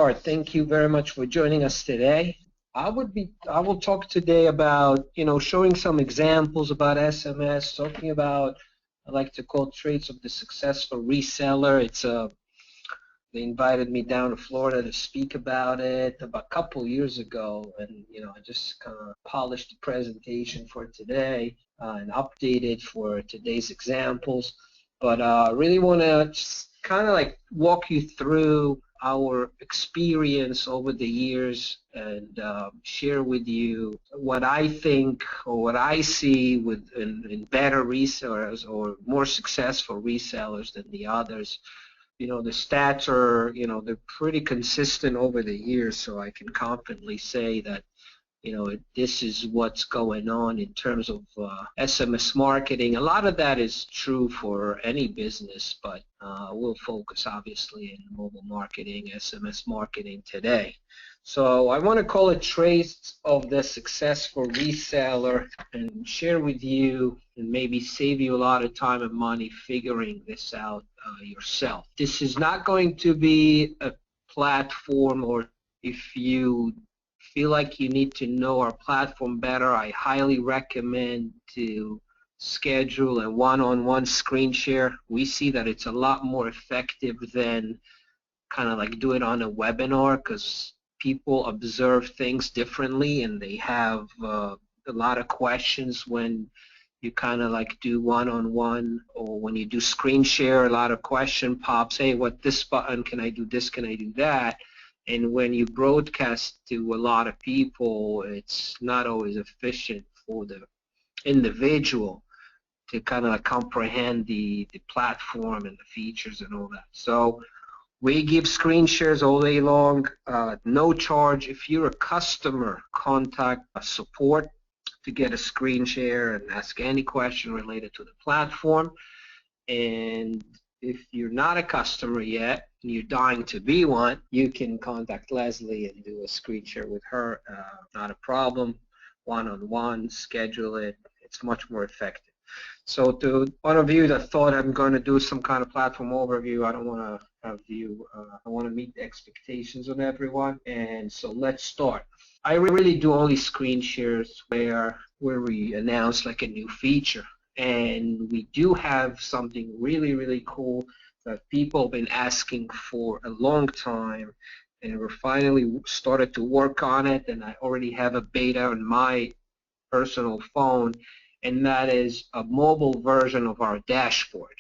start. Thank you very much for joining us today. I will talk today about, showing some examples about SMS, talking about, I like to call traits of the successful reseller. They invited me down to Florida to speak about it about a couple years ago, and I just kind of polished the presentation for today and updated for today's examples. But I really want to just kind of like walk you through our experience over the years and share with you what I think or what I see in better resellers or more successful resellers than the others. The stats are, they're pretty consistent over the years, so I can confidently say that this is what's going on in terms of SMS marketing. A lot of that is true for any business, but we'll focus obviously in mobile marketing, SMS marketing today. So I want to call it traits of the successful reseller and share with you and maybe save you a lot of time and money figuring this out yourself. This is not going to be a platform, or if you feel like you need to know our platform better, I highly recommend to schedule a one-on-one screen share. We see that it's a lot more effective than kind of like do it on a webinar, because people observe things differently and they have a lot of questions when you kind of like do one-on-one, or when you do screen share, a lot of question pops, hey, what this button, can I do this, can I do that? And when you broadcast to a lot of people, it's not always efficient for the individual to kind of comprehend the platform and the features and all that. So we give screen shares all day long, no charge. If you're a customer, contact support to get a screen share and ask any question related to the platform. And if you're not a customer yet and you're dying to be one, you can contact Leslie and do a screen share with her. Not a problem. One-on-one, schedule it. It's much more effective. So to one of you that thought I'm going to do some kind of platform overview, I don't want to have you, I want to meet the expectations of everyone. And so let's start. I really do only screen shares where we announce like a new feature. And we do have something really, really cool that people have been asking for a long time, and we're finally started to work on it, and I already have a beta on my personal phone, and that is a mobile version of our dashboard.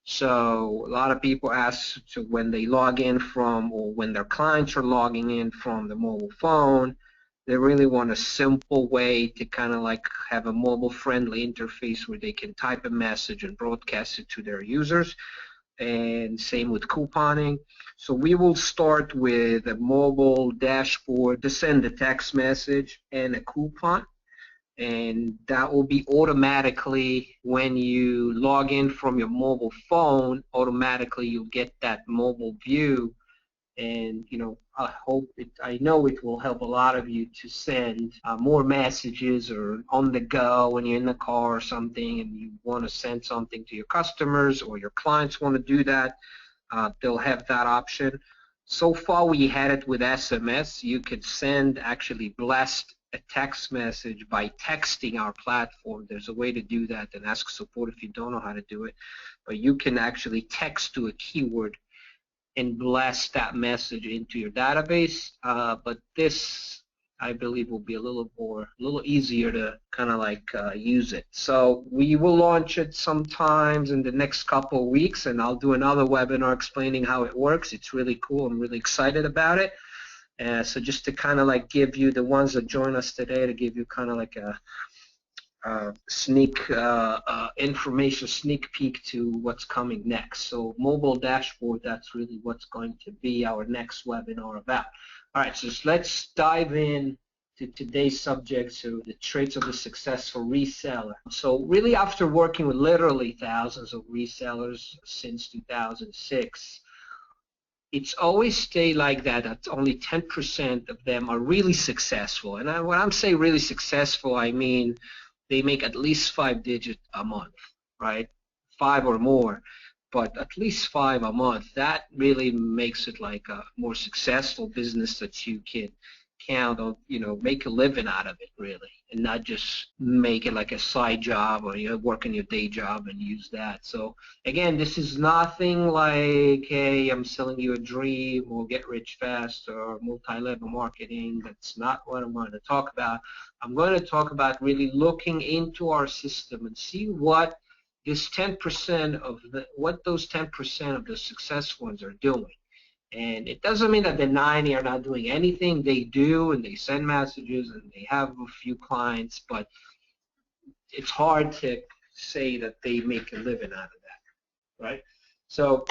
So a lot of people ask to when they log in from, or when their clients are logging in from the mobile phone, they really want a simple way to kind of like have a mobile-friendly interface where they can type a message and broadcast it to their users. And same with couponing. So we will start with a mobile dashboard to send a text message and a coupon. And that will be automatically when you log in from your mobile phone, automatically you'll get that mobile view. And I know it will help a lot of you to send more messages, or on the go when you're in the car or something and you want to send something to your customers, or your clients want to do that. They'll have that option. So far we had it with SMS. You could actually blast a text message by texting our platform. There's a way to do that, and ask support if you don't know how to do it. But you can actually text to a keyword and blast that message into your database. But this, I believe, will be a little easier to kind of like use it. So we will launch it sometimes in the next couple of weeks, and I'll do another webinar explaining how it works. It's really cool. I'm really excited about it. So just to kind of like give you, the ones that join us today, to give you kind of like a sneak peek to what's coming next. So mobile dashboard, that's really what's going to be our next webinar about. All right, so let's dive in to today's subject, so the traits of the successful reseller. So really, after working with literally thousands of resellers since 2006, it's always stayed like that only 10% of them are really successful. And when I'm saying really successful, I mean they make at least 5 digits a month, right? 5 or more. but at least 5 a month. That really makes it like a more successful business that you can count on, make a living out of it really, and not just make it like a side job or you work in your day job and use that. So again, this is nothing like, hey, I'm selling you a dream or get rich fast or multi-level marketing. That's not what I'm going to talk about. I'm going to talk about really looking into our system and see what this 10% of what those 10% of the successful ones are doing. And it doesn't mean that the 90 are not doing anything. They do, and they send messages, and they have a few clients, but it's hard to say that they make a living out of that, right? So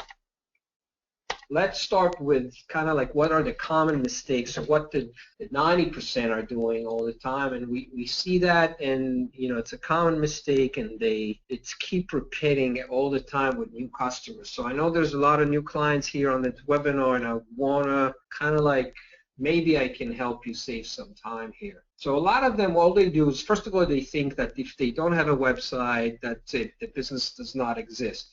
let's start with kind of like what are the common mistakes or what the 90% are doing all the time. And we see that, and it's a common mistake, and it's keep repeating it all the time with new customers. So I know there's a lot of new clients here on this webinar, and I want to kind of like maybe I can help you save some time here. So a lot of them, all they do is, first of all, they think that if they don't have a website, that's it, the business does not exist.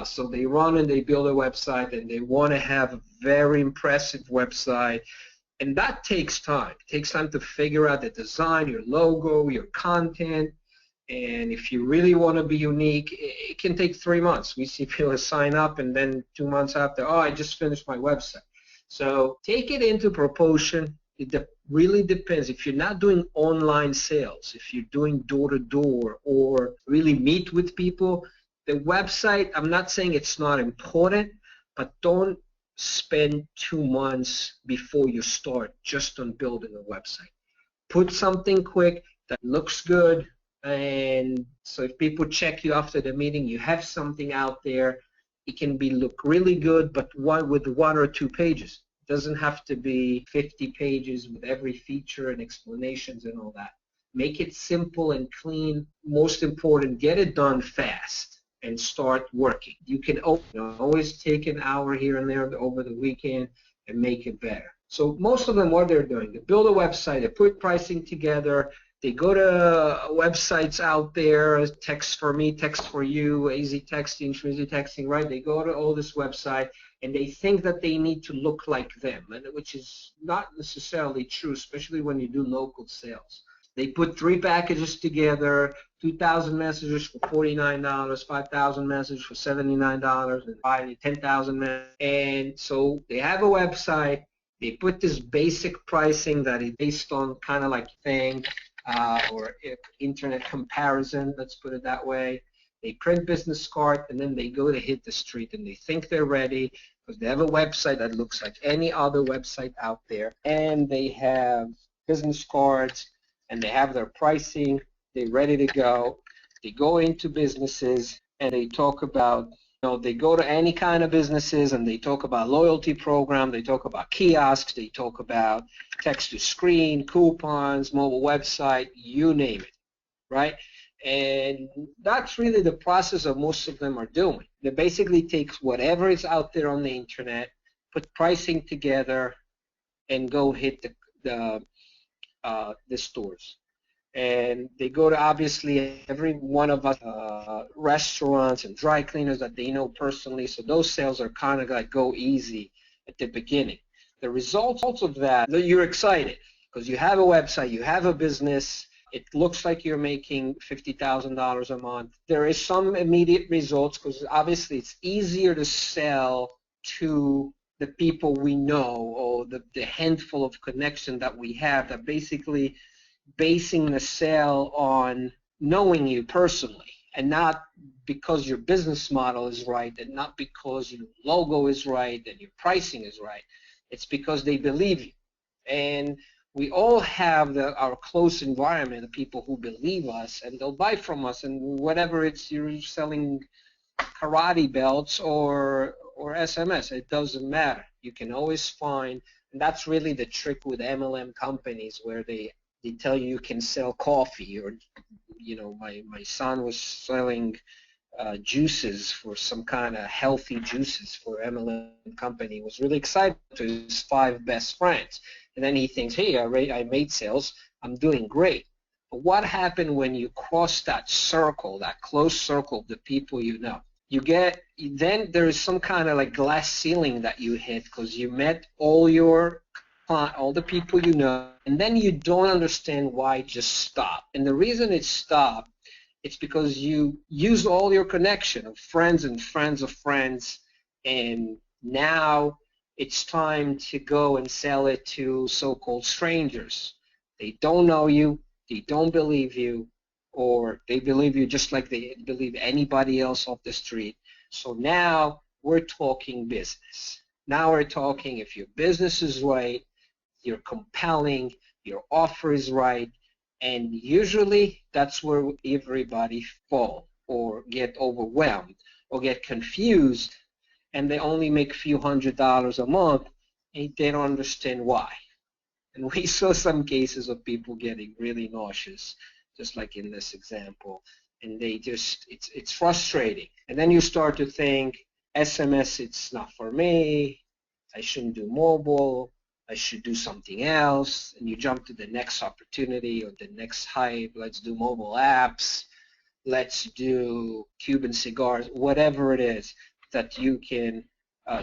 So they run and they build a website, and they want to have a very impressive website, and that takes time. It takes time to figure out the design, your logo, your content, and if you really want to be unique, it can take 3 months. We see people sign up, and then 2 months after, oh, I just finished my website. So take it into proportion. It really depends. If you're not doing online sales, if you're doing door-to-door or really meet with people, the website, I'm not saying it's not important, but don't spend 2 months before you start just on building a website. Put something quick that looks good, and so if people check you after the meeting, you have something out there. It can look really good, but with 1 or 2 pages. It doesn't have to be 50 pages with every feature and explanations and all that. Make it simple and clean. Most important, get it done fast and start working. You can always take an hour here and there over the weekend and make it better. So most of them, what they're doing, they build a website, they put pricing together, they go to websites out there, text for me, text for you, easy texting, easy texting, right? They go to all this website, and they think that they need to look like them, which is not necessarily true, especially when you do local sales. They put 3 packages together, 2,000 messages for $49, 5,000 messages for $79, and 10,000 messages. And so they have a website. They put this basic pricing that is based on kind of like thing or internet comparison, let's put it that way. They print business card, and then they go to hit the street, and they think they're ready because they have a website that looks like any other website out there, and they have business cards, and they have their pricing, they're ready to go. They go into businesses, and they talk about, they go to any kind of businesses, and they talk about loyalty program, they talk about kiosks, they talk about text-to-screen, coupons, mobile website, you name it, right? And that's really the process of most of them are doing. They basically take whatever is out there on the internet, put pricing together, and go hit the stores. And they go to, obviously, every one of us restaurants and dry cleaners that they know personally, so those sales are kind of like go easy at the beginning. The results of that, you're excited because you have a website, you have a business, it looks like you're making $50,000 a month. There is some immediate results because obviously it's easier to sell to the people we know or the handful of connections that we have that basically basing the sale on knowing you personally and not because your business model is right and not because your logo is right and your pricing is right. It's because they believe you. And we all have our close environment of people who believe us, and they'll buy from us, and whatever it's you're selling karate belts or SMS, it doesn't matter. You can always find, and that's really the trick with MLM companies where they tell you can sell coffee, or my son was selling juices for some kind of healthy juices for MLM company. He was really excited to his 5 best friends. And then he thinks, hey, I made sales, I'm doing great. But what happened when you cross that circle, that close circle of the people you know? then there is some kind of like glass ceiling that you hit because you met all the people you know, and then you don't understand why it just stopped. And the reason it stopped, it's because you use all your connection of friends and friends of friends, and now it's time to go and sell it to so-called strangers. They don't know you, they don't believe you, or they believe you just like they believe anybody else off the street. So now we're talking business. Now we're talking if your business is right, you're compelling, your offer is right, and usually that's where everybody fall or get overwhelmed or get confused, and they only make a few $100s a month and they don't understand why. And we saw some cases of people getting really nauseous, just like in this example, and it's frustrating. And then you start to think, SMS, it's not for me, I shouldn't do mobile, I should do something else, and you jump to the next opportunity or the next hype. Let's do mobile apps, let's do Cuban cigars, whatever it is that you can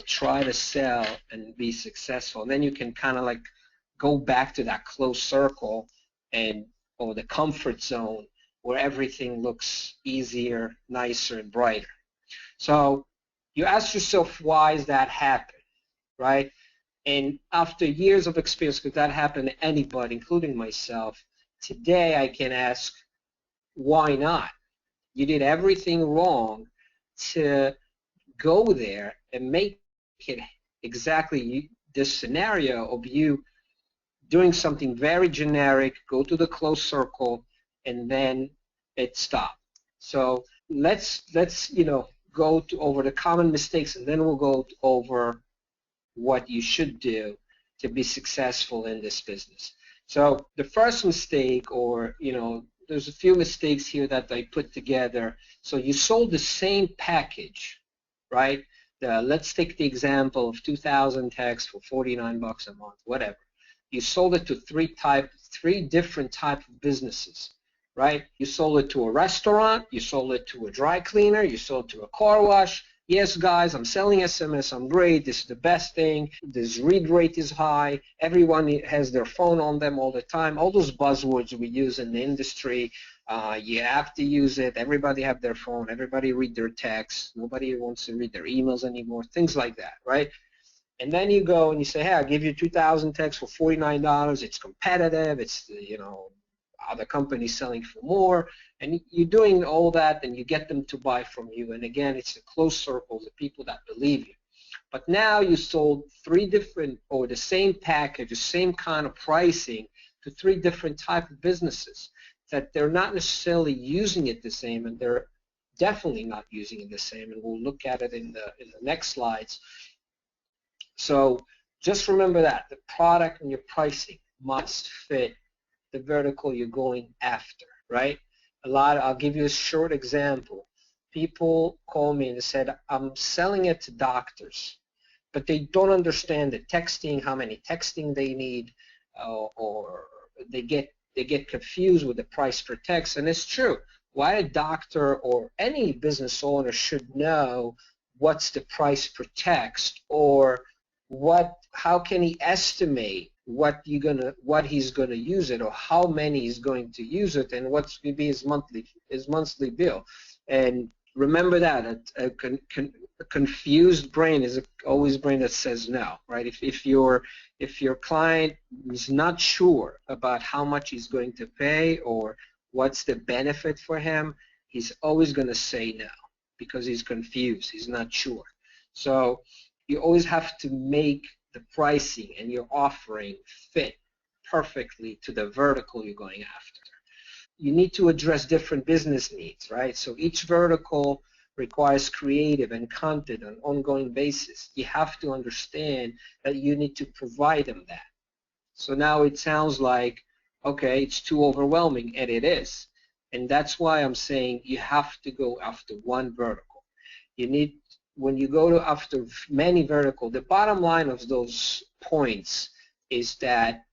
try to sell and be successful. And then you can kind of like go back to that closed circle or the comfort zone where everything looks easier, nicer, and brighter. So you ask yourself, why is that happen, right? And after years of experience, because that happened to anybody, including myself, today I can ask, why not? You did everything wrong to go there and make it exactly this scenario of you doing something very generic, go to the closed circle, and then it stopped. So let's go over the common mistakes, and then we'll go over what you should do to be successful in this business. So the first mistake, or there's a few mistakes here that I put together. So you sold the same package, right? Let's take the example of 2,000 texts for 49 bucks a month, whatever. You sold it to three different type of businesses, right? You sold it to a restaurant, you sold it to a dry cleaner, you sold it to a car wash. Yes, guys, I'm selling SMS, I'm great, this is the best thing, this read rate is high, everyone has their phone on them all the time, all those buzzwords we use in the industry, you have to use it, everybody have their phone, everybody read their texts, nobody wants to read their emails anymore, things like that, right? And then you go and you say, hey, I'll give you 2,000 texts for $49, it's competitive, it's, other companies selling for more, and you're doing all that, and you get them to buy from you. And again, it's the close circle, the people that believe you. But now you sold three different, or the same package, the same kind of pricing to three different type of businesses that they're not necessarily using it the same, and they're definitely not using it the same. And we'll look at it in the next slides. So just remember that the product and your pricing must fit the vertical you're going after, right? I'll give you a short example. People call me and they said, I'm selling it to doctors, but they don't understand the texting, how many texting they need, or they get confused with the price per text. And it's true. Why a doctor or any business owner should know what's the price per text, or how can he estimate what he's gonna use it, or how many he's going to use it, and what's going to be his monthly bill. And remember that a confused brain is always a brain that says no, right? If your client is not sure about how much he's going to pay or what's the benefit for him, he's always going to say no because he's confused, he's not sure. So you always have to make the pricing and your offering fit perfectly to the vertical you're going after. You need to address different business needs, right? So each vertical requires creative and content on an ongoing basis. You have to understand that you need to provide them that. So now it sounds like, okay, it's too overwhelming, and it is. And that's why I'm saying you have to go after one vertical. When you go after many verticals, the bottom line of those points is that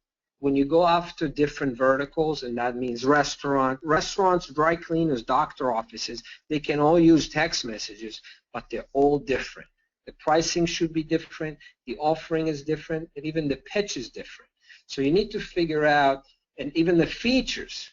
when you go after different verticals, and that means restaurants, dry cleaners, doctor offices, they can all use text messages, but they're all different. The pricing should be different, the offering is different, and even the pitch is different. So you need to figure out, and even the features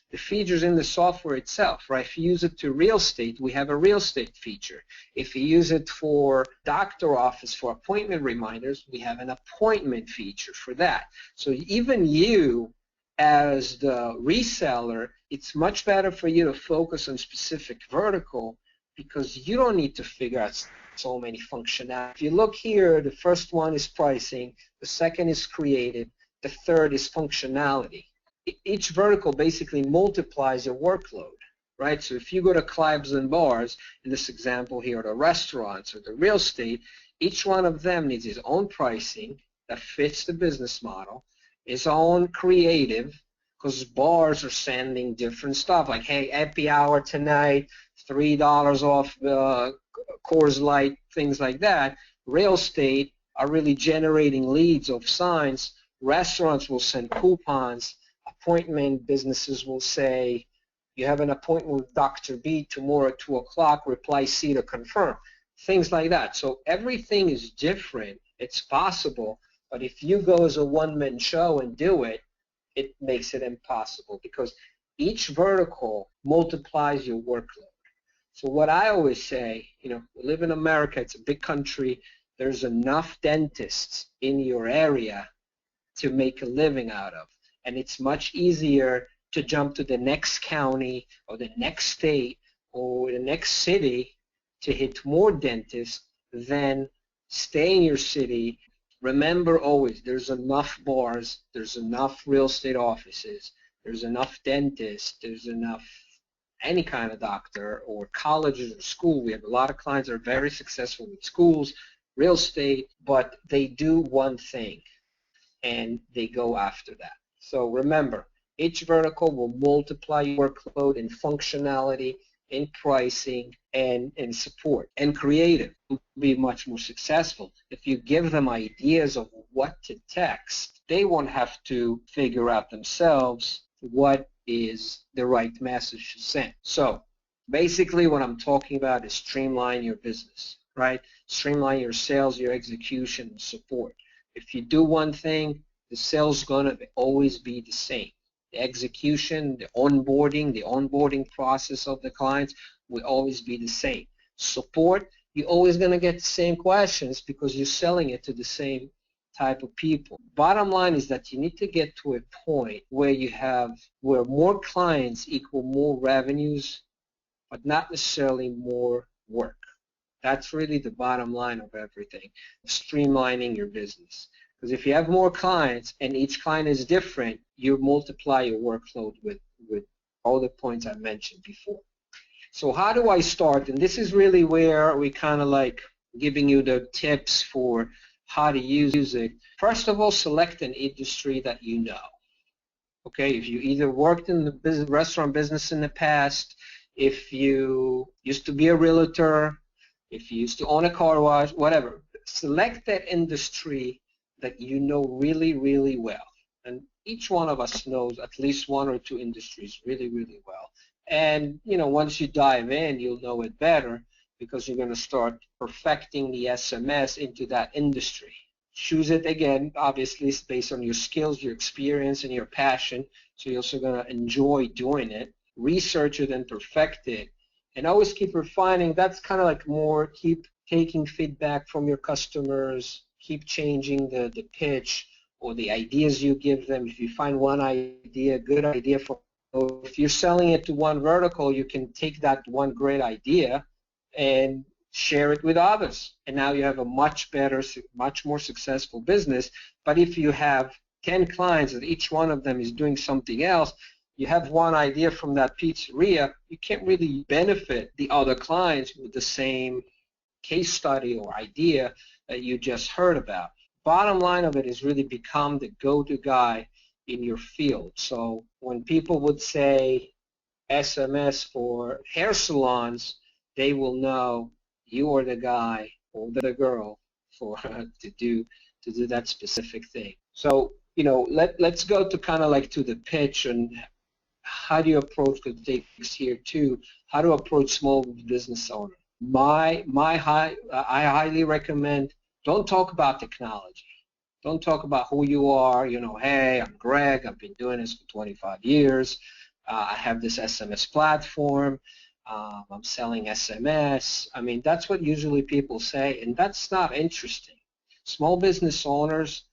in the software itself, right? If you use it to real estate, we have a real estate feature. If you use it for doctor office for appointment reminders, we have an appointment feature for that. So even you, as the reseller, it's much better for you to focus on specific vertical because you don't need to figure out so many functionality. If you look here, the first one is pricing, the second is creative, the third is functionality. Each vertical basically multiplies your workload, right? So if you go to clubs and bars, in this example here, the restaurants or the real estate, each one of them needs his own pricing that fits the business model, his own creative, because bars are sending different stuff, like, hey, happy hour tonight, $3 off Coors Light, things like that. Real estate are really generating leads of signs. Restaurants will send coupons. Appointment businesses will say, you have an appointment with Dr. B tomorrow at 2 o'clock, reply C to confirm. Things like that. So everything is different. It's possible. But if you go as a one-man show and do it, it makes it impossible because each vertical multiplies your workload. So what I always say, we live in America. It's a big country. There's enough dentists in your area to make a living out of. And it's much easier to jump to the next county or the next state or the next city to hit more dentists than stay in your city. Remember always, there's enough bars, there's enough real estate offices, there's enough dentists, there's enough any kind of doctor or colleges or school. We have a lot of clients that are very successful with schools, real estate, but they do one thing and they go after that. So remember, each vertical will multiply your workload in functionality, in pricing, and in support. And creative will be much more successful. If you give them ideas of what to text, they won't have to figure out themselves what is the right message to send. So basically what I'm talking about is streamline your business, right? Streamline your sales, your execution, and support. If you do one thing, the sales is going to always be the same. The execution, the onboarding process of the clients will always be the same. Support, you're always going to get the same questions because you're selling it to the same type of people. Bottom line is that you need to get to a point where more clients equal more revenues, but not necessarily more work. That's really the bottom line of everything, streamlining your business. Because if you have more clients and each client is different, you multiply your workload with all the points I mentioned before. So how do I start? And this is really where we kind of like giving you the tips for how to use it. First of all, select an industry that you know. Okay, if you either worked in the restaurant business in the past, if you used to be a realtor, if you used to own a car wash, whatever, select that industry that you know really, really well. And each one of us knows at least one or two industries really, really well. And, once you dive in, you'll know it better because you're going to start perfecting the SMS into that industry. Choose it again, obviously, it's based on your skills, your experience, and your passion. So you're also going to enjoy doing it. Research it and perfect it. And always keep refining. That's kind of like more keep taking feedback from your customers, keep changing the pitch or the ideas you give them. If you find one idea, good idea if you're selling it to one vertical, you can take that one great idea and share it with others. And now you have a much better, much more successful business. But if you have 10 clients and each one of them is doing something else, you have one idea from that pizzeria, you can't really benefit the other clients with the same case study or idea that you just heard about. Bottom line of it is really become the go-to guy in your field. So when people would say SMS for hair salons, they will know you are the guy or the girl for to do that specific thing. So let's go to kind of like to the pitch and how do you approach, because it takes here too, how to approach small business owner. I highly recommend, don't talk about technology. Don't talk about who you are. Hey, I'm Greg. I've been doing this for 25 years. I have this SMS platform. I'm selling SMS. I mean, that's what usually people say, and that's not interesting. Small business owners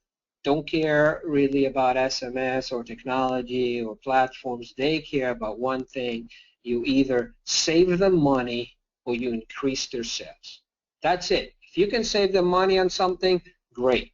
don't care really about SMS or technology or platforms. They care about one thing. You either save them money or you increase their sales. That's it. If you can save them money on something, great.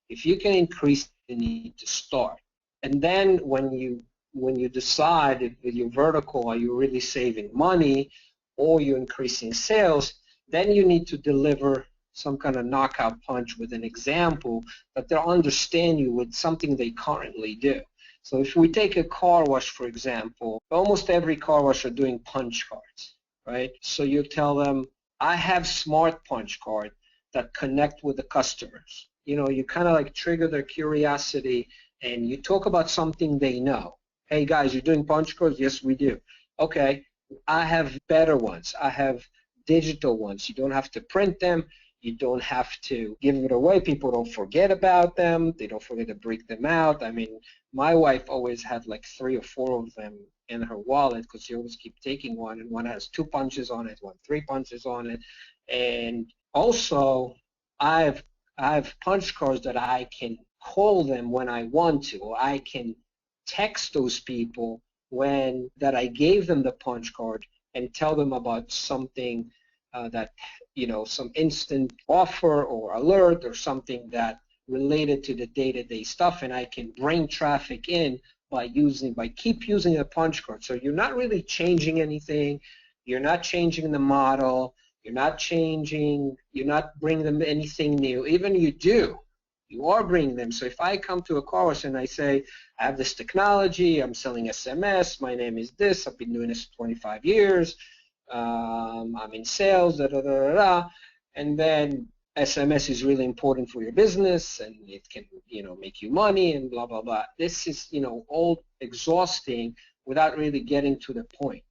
If you can increase, you need to start. And then when you decide if with your vertical, are you really saving money or you're increasing sales, then you need to deliver some kind of knockout punch with an example that they'll understand you with something they currently do. So if we take a car wash, for example, almost every car wash are doing punch cards, right? So you tell them, I have smart punch cards that connect with the customers. You kind of like trigger their curiosity and you talk about something they know. Hey guys, you're doing punch cards? Yes, we do. Okay, I have better ones. I have digital ones. You don't have to print them. You don't have to give it away. People don't forget about them. They don't forget to break them out. I mean, my wife always had like 3 or 4 of them in her wallet because she always keep taking one, and one has 2 punches on it, one 3 punches on it. And also, I have punch cards that I can call them when I want to, or I can text those people that I gave them the punch card and tell them about something that, some instant offer or alert or something that related to the day-to-day stuff, and I can bring traffic in by keep using the punch card. So you're not really changing anything. You're not changing the model. You're not bringing them anything new. Even you are bringing them. So if I come to a car wash and I say, I have this technology, I'm selling SMS, my name is this, I've been doing this for 25 years, I'm in sales, and then SMS is really important for your business and it can, make you money and blah, blah, blah. This is, all exhausting without really getting to the point.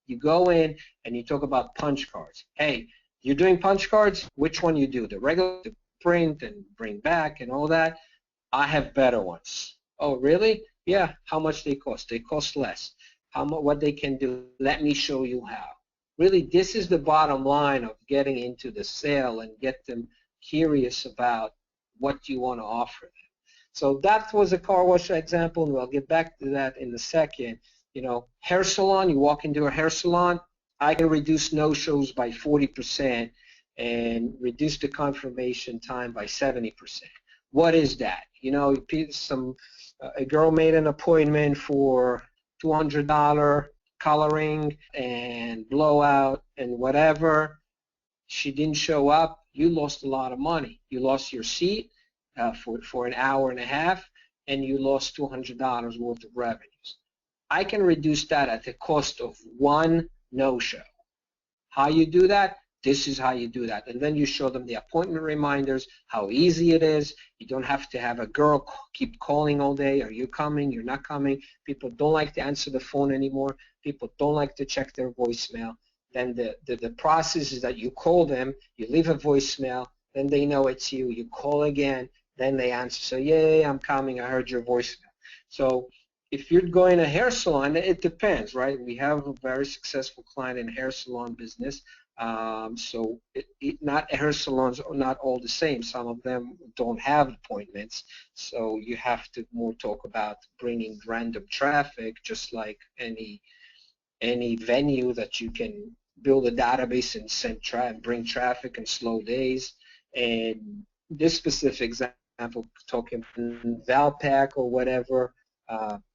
You go in and you talk about punch cards. Hey, you're doing punch cards? Which one you do? The regular, the print and bring back and all that? I have better ones. Oh, really? Yeah. How much they cost? They cost less. What they can do? Let me show you how. Really, this is the bottom line of getting into the sale and get them curious about what you want to offer them. So that was a car wash example, and we'll get back to that in a second. Hair salon, you walk into a hair salon, I can reduce no-shows by 40% and reduce the confirmation time by 70%. What is that? A girl made an appointment for $200 coloring and blowout and whatever. She didn't show up. You lost a lot of money. You lost your seat for an hour and a half, and you lost $200 worth of revenues. I can reduce that at the cost of one no-show. How you do that? This is how you do that. And then you show them the appointment reminders, how easy it is. You don't have to have a girl keep calling all day. Are you coming? You're not coming. People don't like to answer the phone anymore. People don't like to check their voicemail. Then the process is that you call them, you leave a voicemail, then they know it's you. You call again, then they answer. So, yeah, I'm coming. I heard your voicemail. So if you're going to a hair salon, it depends, right? We have a very successful client in hair salon business. So not hair salons are not all the same. Some of them don't have appointments. So you have to more talk about bringing random traffic, just like any venue that you can build a database and bring traffic in slow days. And this specific example, talking Valpak or whatever,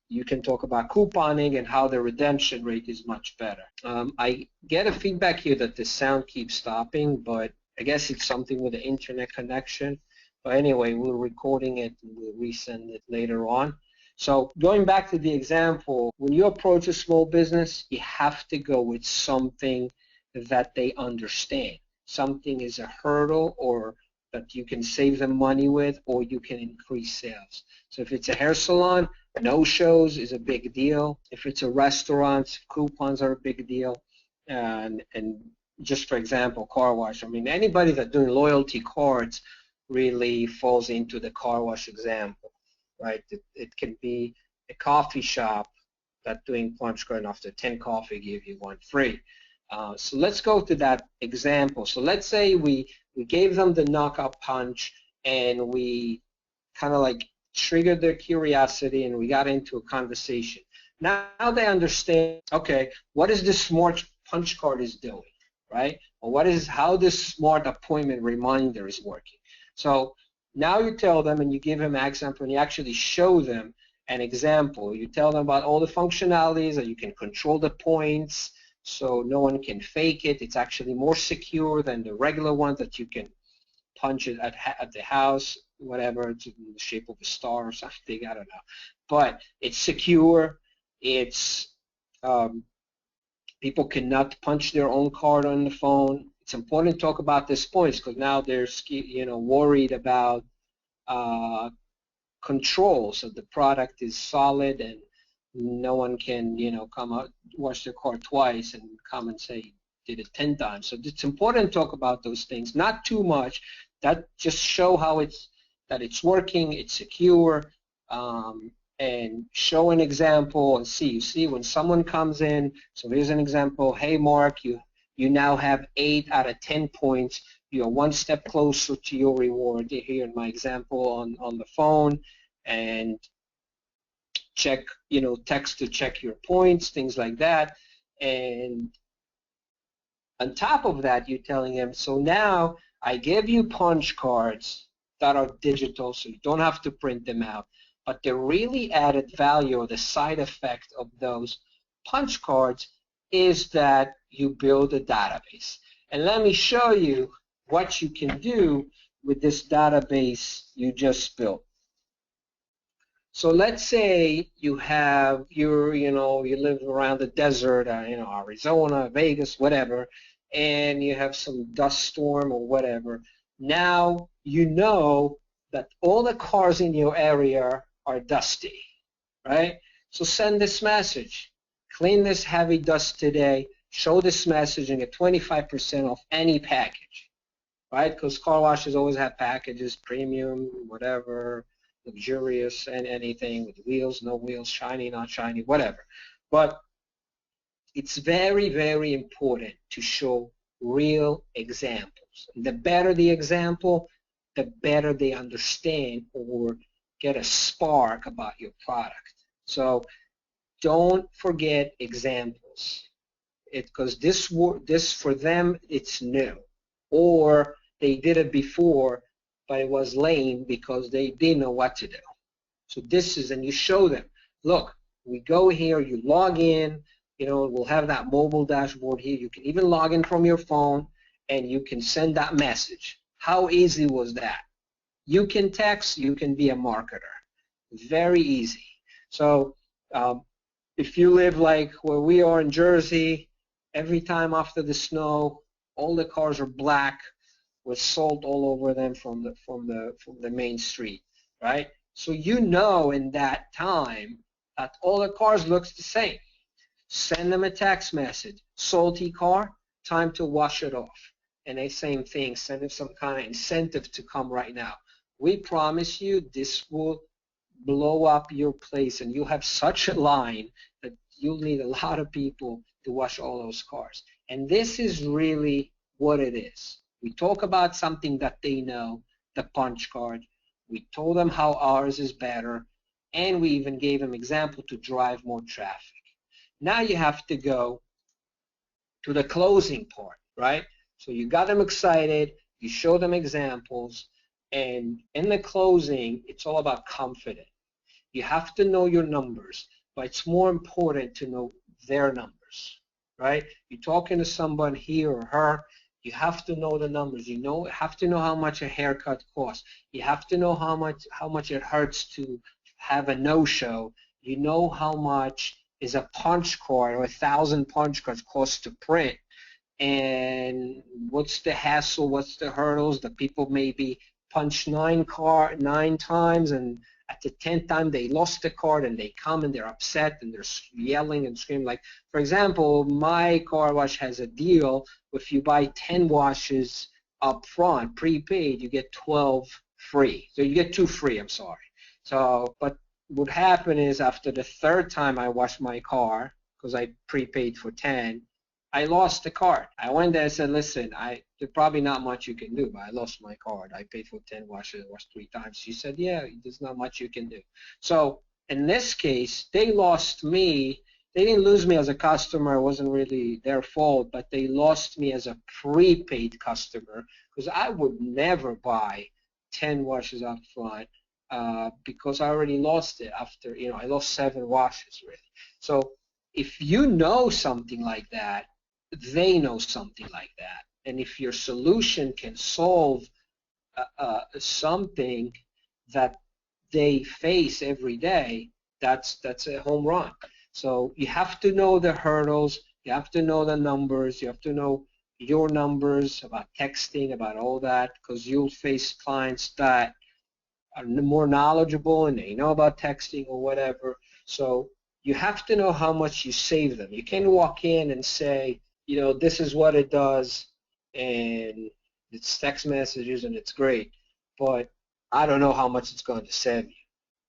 you can talk about couponing and how the redemption rate is much better. I get a feedback here that the sound keeps stopping, but I guess it's something with the internet connection. But anyway, we're recording it and we'll resend it later on. So going back to the example, when you approach a small business, you have to go with something that they understand. Something is a hurdle or that you can save them money with, or you can increase sales. So if it's a hair salon, no shows is a big deal. If it's a restaurant, coupons are a big deal. And just for example, car wash. I mean, anybody that's doing loyalty cards really falls into the car wash example, right? It can be a coffee shop that doing punch card, and after 10 coffee give you one free. So let's go to that example. So let's say we gave them the knockout punch and we kind of like triggered their curiosity and we got into a conversation. Now they understand, okay, what is this smart punch card is doing, right? Or how this smart appointment reminder is working. So now you tell them and you give them an example and you actually show them an example. You tell them about all the functionalities, that you can control the points so no one can fake it. It's actually more secure than the regular ones that you can punch it at the house, whatever, it's in the shape of a star or something, I don't know. But it's secure. It's people cannot punch their own card on the phone. It's important to talk about these points because now they're worried about control. So the product is solid and no one can come out, wash their car twice and come and say did it 10 times. So it's important to talk about those things, not too much. That just show how that it's working, it's secure, and show an example and see. You see when someone comes in, so here's an example. Hey Mark, you now have 8 out of 10 points. You're one step closer to your reward. Here in my example on the phone, and check, text to check your points, things like that. And on top of that, you're telling them, so now I give you punch cards that are digital, so you don't have to print them out. But the really added value or the side effect of those punch cards is that you build a database. And let me show you what you can do with this database you just built. So let's say you live around the desert, Arizona, Vegas, whatever, and you have some dust storm or whatever. Now you know that all the cars in your area are dusty, right? So send this message. Clean this heavy dust today. Show this message and get 25% off any package, right? Because car washes always have packages, premium, whatever, luxurious, and anything with wheels, no wheels, shiny, not shiny, whatever. But it's very, very important to show real examples. And the better the example, the better they understand or get a spark about your product. So don't forget examples, because this for them it's new, or they did it before but it was lame because they didn't know what to do. So this is, and you show them, look, we go here, you log in, we'll have that mobile dashboard here. You can even log in from your phone and you can send that message. How easy was that? You can text, you can be a marketer. Very easy. So if you live like where we are in Jersey, every time after the snow, all the cars are black with salt all over them from the main street, right? So in that time that all the cars looks the same. Send them a text message. Salty car, time to wash it off. And the same thing, send them some kind of incentive to come right now. We promise you this will blow up your place and you'll have such a line that you'll need a lot of people to wash all those cars. And this is really what it is. We talk about something that they know, the punch card. We told them how ours is better, and we even gave them example to drive more traffic. Now you have to go to the closing part, right? So you got them excited, you show them examples, and in the closing, it's all about confidence. You have to know your numbers, but it's more important to know their numbers, right? You're talking to someone, he or her, you have to know the numbers. You have to know how much a haircut costs. You have to know how much it hurts to have a no-show. You know how much is a punch card or 1,000 punch cards cost to print. and what's the hassle, what's the hurdles. The people maybe punch 9 times, and at the 10th time they lost the card, and they come and they're upset and they're yelling and screaming. Like, for example, my car wash has a deal. If you buy 10 washes up front, prepaid, you get 12 free. So you get 2 free, I'm sorry. So, but what happened is after the 3rd time I washed my car, because I prepaid for 10, I lost the card. I went there and said, listen, there's probably not much you can do, but I lost my card. I paid for 10 washes, washed 3 times. She said, yeah, there's not much you can do. So in this case, they lost me. They didn't lose me as a customer. It wasn't really their fault, but they lost me as a prepaid customer, because I would never buy 10 washes up front because I already lost it after, I lost 7 washes really. So if you know something like that, they know something like that. And if your solution can solve something that they face every day, that's a home run. So you have to know the hurdles, you have to know the numbers, you have to know your numbers about texting, about all that, because you'll face clients that are more knowledgeable and they know about texting or whatever. So you have to know how much you save them. You can't walk in and say, this is what it does, and it's text messages and it's great, but I don't know how much it's going to save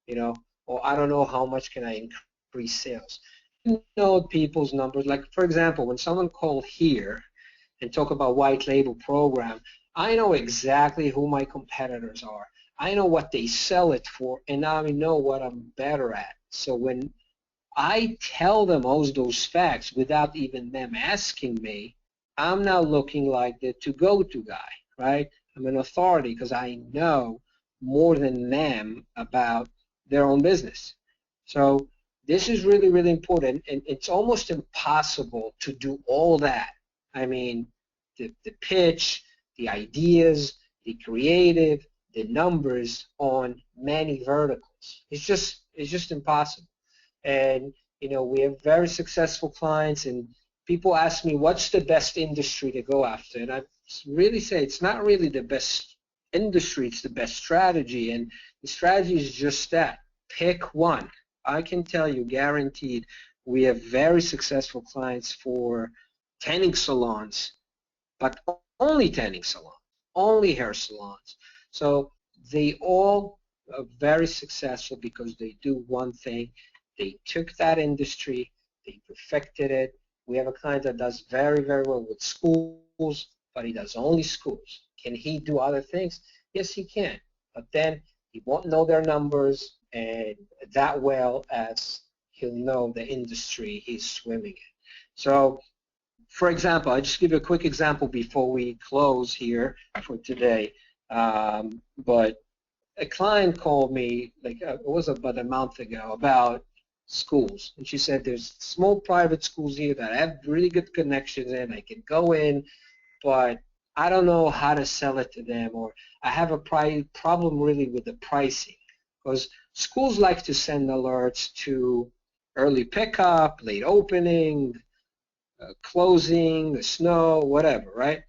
you, or I don't know how much can I increase sales. You know people's numbers. Like, for example, when someone called here and talk about white label program, I know exactly who my competitors are. I know what they sell it for, and I know what I'm better at. So when I tell them all those facts without even them asking me, I'm now looking like the to-go-to guy, right? I'm an authority because I know more than them about their own business. So this is really, really important, and it's almost impossible to do all that. I mean, the pitch, the ideas, the creative, the numbers on many verticals. It's just impossible. And we have very successful clients, and people ask me what's the best industry to go after, and I really say it's not really the best industry, it's the best strategy. And the strategy is just that: pick one. I can tell you guaranteed we have very successful clients for tanning salons, but only tanning salons, only hair salons. So they all are very successful because they do one thing. They took that industry, they perfected it. We have a client that does very, very well with schools, but he does only schools. Can he do other things? Yes, he can. But then he won't know their numbers and that well as he'll know the industry he's swimming in. So, for example, I'll just give you a quick example before we close here for today. But a client called me, like it was about a month ago, about schools, and she said there's small private schools here that I have really good connections in. I can go in, but I don't know how to sell it to them, or I have a problem really with the pricing, because schools like to send alerts to early pickup, late opening, closing, the snow, whatever, right?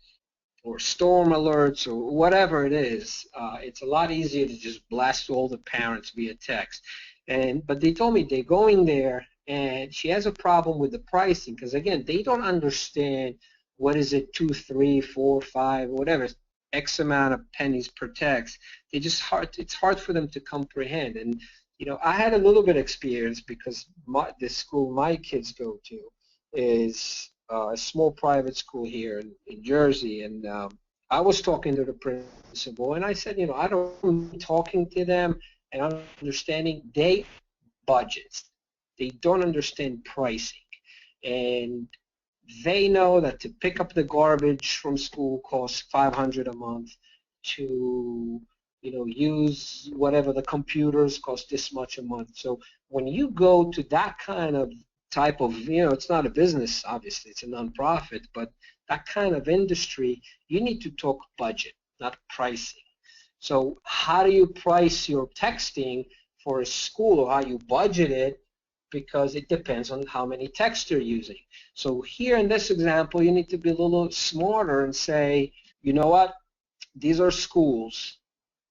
Or storm alerts or whatever it is. It's a lot easier to just blast all the parents via text. But they told me they're going there, and she has a problem with the pricing because, again, they don't understand what is it, 2, 3, 4, 5, whatever, X amount of pennies per text. It's hard for them to comprehend. And I had a little bit of experience because the school my kids go to is a small private school here in Jersey, and I was talking to the principal, and I said, I don't talking to them and understanding they budgets. They don't understand pricing, and they know that to pick up the garbage from school costs $500 a month. To use whatever the computers cost this much a month. So when you go to that kind of type of, it's not a business, obviously, it's a nonprofit, but that kind of industry, you need to talk budget, not pricing. So how do you price your texting for a school, or how you budget it? because it depends on how many texts you're using. So here in this example, you need to be a little smarter and say, you know what, these are schools,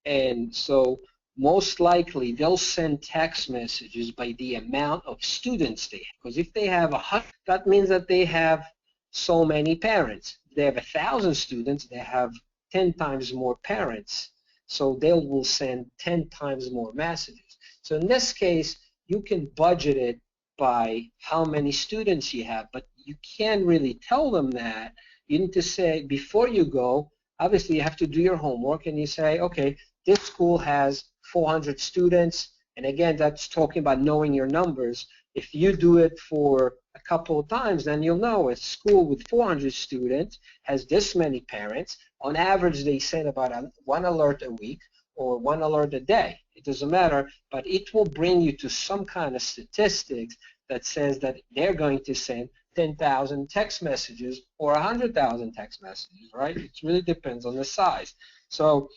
and so most likely they'll send text messages by the amount of students they have. Because if they have 100, that means that they have so many parents. If they have 1,000 students, they have 10 times more parents. So they will send 10 times more messages. So in this case, you can budget it by how many students you have, but you can't really tell them that. You need to say, before you go, obviously you have to do your homework, and you say, okay, this school has 400 students, and again, that's talking about knowing your numbers. If you do it for a couple of times, then you'll know a school with 400 students has this many parents. On average, they send about one alert a week or one alert a day. It doesn't matter, but it will bring you to some kind of statistics that says that they're going to send 10,000 text messages or 100,000 text messages, right? It really depends on the size. So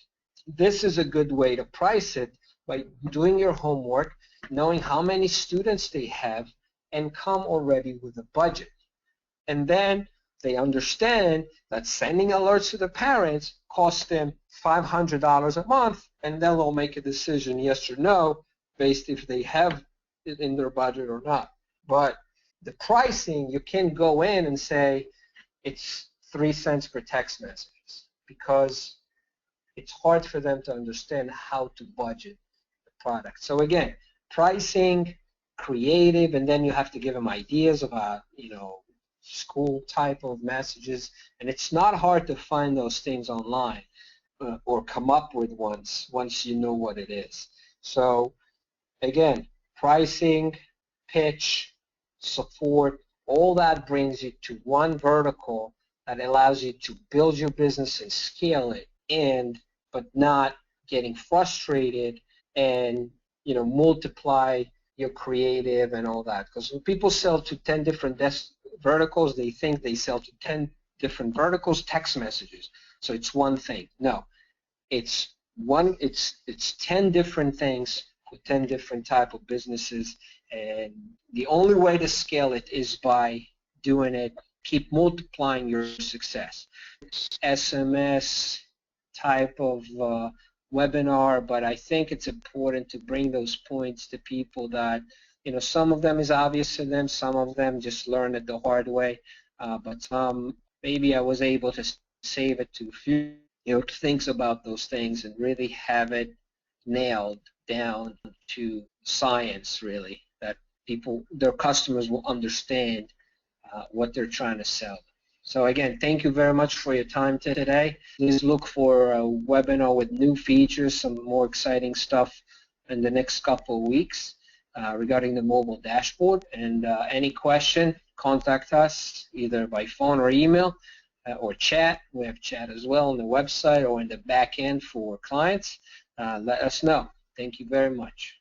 this is a good way to price it, by doing your homework, knowing how many students they have, and come already with a budget. And then they understand that sending alerts to the parents costs them $500 a month, and then they'll make a decision, yes or no, based if they have it in their budget or not. But the pricing, you can go in and say it's 3 cents per text message, because it's hard for them to understand how to budget the product. So again, pricing, creative, and then you have to give them ideas about, school type of messages. And it's not hard to find those things online or come up with once you know what it is. So again, pricing, pitch, support, all that brings you to one vertical that allows you to build your business and scale it, but not getting frustrated and multiply your creative and all that. Because when people sell to 10 different verticals, they think they sell to 10 different verticals, text messages. So it's one thing. No, it's 10 different things for 10 different type of businesses, and the only way to scale it is by doing it. Keep multiplying your success. SMS type of webinar, but I think it's important to bring those points to people that, some of them is obvious to them, some of them just learn it the hard way, but some, maybe I was able to save it to a few, thinks about those things and really have it nailed down to science, really, that their customers will understand what they're trying to sell. So again, thank you very much for your time today. Please look for a webinar with new features, some more exciting stuff in the next couple of weeks regarding the mobile dashboard. And any question, contact us either by phone or email or chat. We have chat as well on the website or in the back end for clients. Let us know. Thank you very much.